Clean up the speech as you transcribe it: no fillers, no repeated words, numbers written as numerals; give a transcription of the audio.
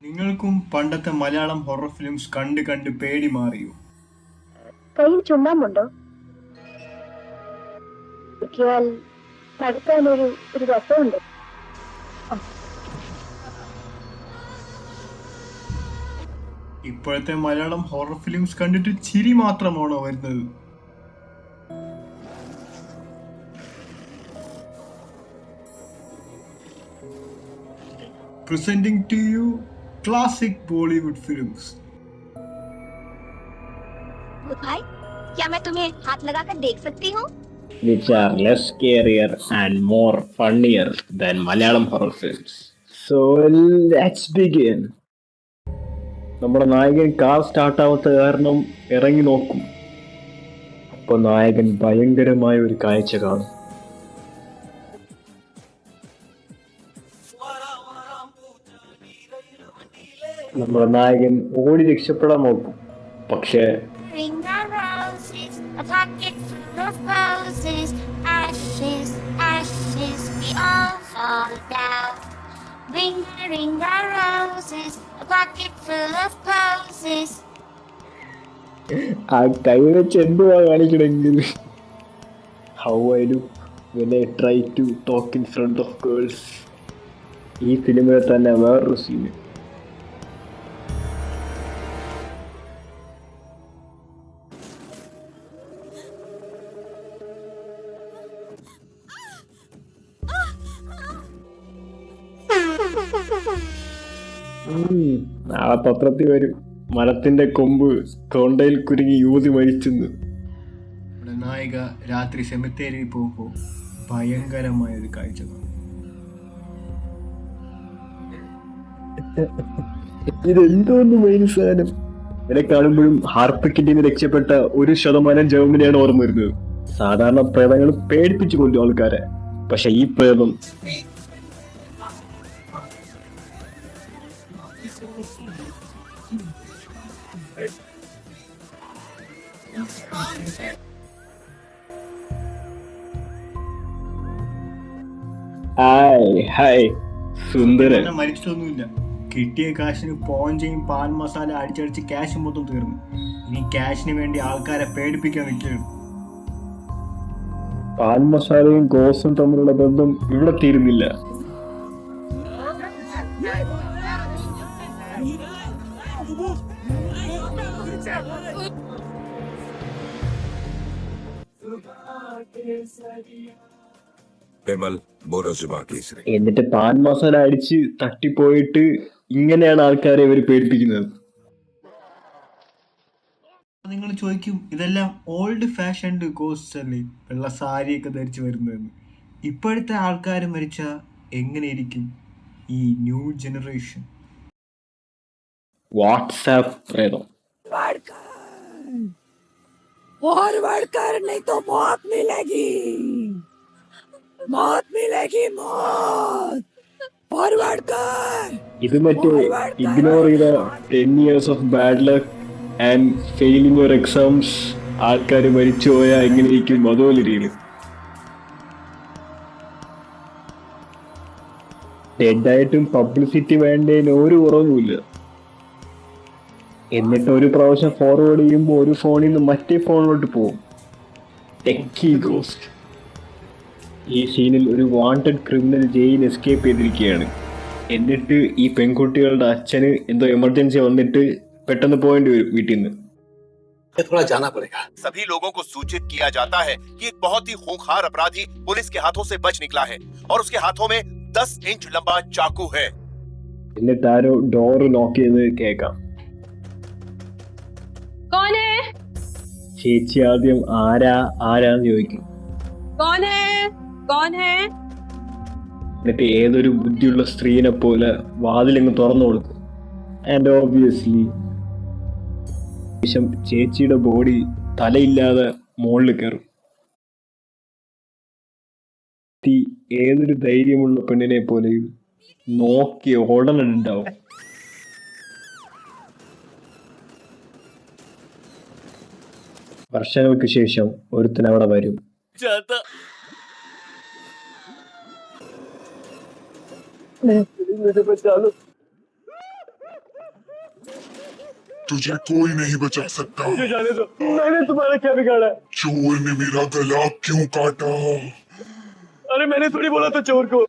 നിങ്ങൾക്കും പണ്ടത്തെ Malayalam horror films കണ്ട് കണ്ട് പേടി മാറിയോ? കയ്യിൽ ചുണ്ണാമ്പുണ്ടോ? നോക്കിയാൽ തടുക്കാനൊരു രസമുണ്ട്. ഇപ്പോഴത്തെ മലയാളം ഹൊറർ ഫിലിംസ് കണ്ടിട്ട് ചിരി മാത്രമാണോ വരുന്നത്? Presenting to you classic Bollywood films. भाई, क्या मैं तुम्हें हाथ लगाकर देख सकती हूँ? Which are less scarier and more funnier than Malayalam horror films. So let's begin. നമ്മുടെ നായകൻ കാർ സ്റ്റാർട്ടാവാത്ത കാരണം ഇറങ്ങി നോക്കും. അപ്പോൾ നായകൻ ഭയങ്കരമായ ഒരു കാഴ്ച കാണും. നമ്മുടെ നായകൻ ഓടി രക്ഷപ്പെടാൻ നോക്കും. പക്ഷേ ആ കൈ വെച്ച് എന്തുവാ കാണിക്കണമെങ്കിൽ how I look when I try to talk in front of girls. ഈ ഫിലിമിൽ തന്നെ വേറൊരു സീന്. നാളെ പത്രത്തിൽ വരും, മരത്തിന്റെ കൊമ്പ് തൊണ്ടയിൽ കുരുങ്ങി യൂതി മരിച്ചെന്ന്. നമ്മുടെ നായിക രാത്രി സെമിത്തേരിയിൽ പോകുമ്പോൾ ഭയങ്കരമായ ഒരു കാഴ്ച കാണും. ഇതെന്തോന്ന് മെയിൻ സാധനം. ഇതിനെ കാണുമ്പോഴും ഹാർപ്പിക്കിന്റെ രക്ഷപ്പെട്ട 1% ജർമ്മനിയാണ് ഓർമ്മ വരുന്നത്. സാധാരണ പ്രേതങ്ങൾ പേടിപ്പിച്ചു കൊല്ലും ആൾക്കാരെ, പക്ഷെ ഈ പ്രേതം സുന്ദരൻ മരിച്ചിട്ടൊന്നുമില്ല. കിട്ടിയ കാശിന് പോഞ്ചയും പാൻ മസാല അടിച്ചടിച്ച് ക്യാഷ് മൊത്തം തീർന്നു. ഇനി ക്യാഷിന് വേണ്ടി ആൾക്കാരെ പേടിപ്പിക്കാൻ നിൽക്കുകയാണ്. പാൻ മസാലയും ഗോസും തമ്മിലുള്ള ബന്ധം ഇവിടെ തീരുന്നില്ല. എന്നിട്ട് പാൻ മസാല അടിച്ച് തട്ടിപ്പോയിട്ട് ഇങ്ങനെയാണ് ആൾക്കാരെ ഇവർ പേടിപ്പിക്കുന്നത്. നിങ്ങൾ ചോദിക്കും, ഇതെല്ലാം ഓൾഡ് ഫാഷൻഡ് ഗോസ്റ്റ് അല്ലേ, വെള്ള സാരിയൊക്കെ ധരിച്ചു വരുന്നതെന്ന്. ഇപ്പോഴത്തെ ആൾക്കാർ മരിച്ച എങ്ങനെയിരിക്കും ഈ ന്യൂ ജനറേഷൻ? വാട്സാപ്പ് പ്രേതം. नहीं तो मौत मिलेगी, मौत मिलेगी, मौत. फॉरवर्ड कर. ഇത് മറ്റേ ഇഗ്നോർ ചെയ്ത 10 years of bad luck and failing your exams ആൾക്കാർ മരിച്ചു പോയാൽ എങ്ങനെയിരിക്കും അതുപോലെ രീതിയിൽ. ഡെഡായിട്ടും പബ്ലിസിറ്റി വേണ്ടതിന് ഒരു കുറവുമില്ല. എന്നിട്ട് ഒരു പ്രാവശ്യം ഫോർവേഡ് ചെയ്യുമ്പോൾ ഒരു ഫോണിൽ നിന്ന് മറ്റേ ഫോണിലോട്ട് പോകും. Techie ghost. ഈ സീനിൽ ഒരു വാണ്ടഡ് ക്രിമിനൽ ജയിൽ എസ്കേപ്പ് ചെയ്തിരിക്കുകയാണ്. എന്നിട്ട് ഈ പെൺകുട്ടികളുടെ അച്ഛന് എന്തോ എമർജൻസി വന്നിട്ട് പെട്ടെന്ന് പോകേണ്ടി വരും വീട്ടിൽ നിന്ന്. थोड़ा जाना पड़ेगा. सभी लोगों को सूचित किया जाता है कि एक बहुत ही खूंखार अपराधी पुलिस के हाथों से बच निकला है और उसके हाथों में 10 इंच लंबा चाकू है. എന്നിട്ട് ആരോ ഡോറ് നോക്ക് ചെയ്ത് കേൾക്കാം. ചേച്ചി ആദ്യം ആരാന്ന് ചോദിക്കും. എന്നിട്ട് ഏതൊരു ബുദ്ധിയുള്ള സ്ത്രീനെ പോലെ വാതിലങ്ങ് തുറന്നു കൊടുക്കും. ആൻഡ് ഓബ്വിയസ്ലി ചേച്ചിയുടെ ബോഡി തലയില്ലാതെ മുകളിൽ കയറും. ഏതൊരു ധൈര്യമുള്ള പെണ്ണിനെ പോലെയും നോക്കി ഓടണുണ്ടാവും. വർഷങ്ങൾക്ക് ശേഷം ഒരുത്തൻ അവിടെ വരും. तुझे कोई नहीं बचा सकता। मुझे जाने दो, मैंने तुम्हारा क्या बिगाड़ा है? चोर ने मेरा गला क्यों काटा? अरे मैंने थोड़ी बोला था चोर को।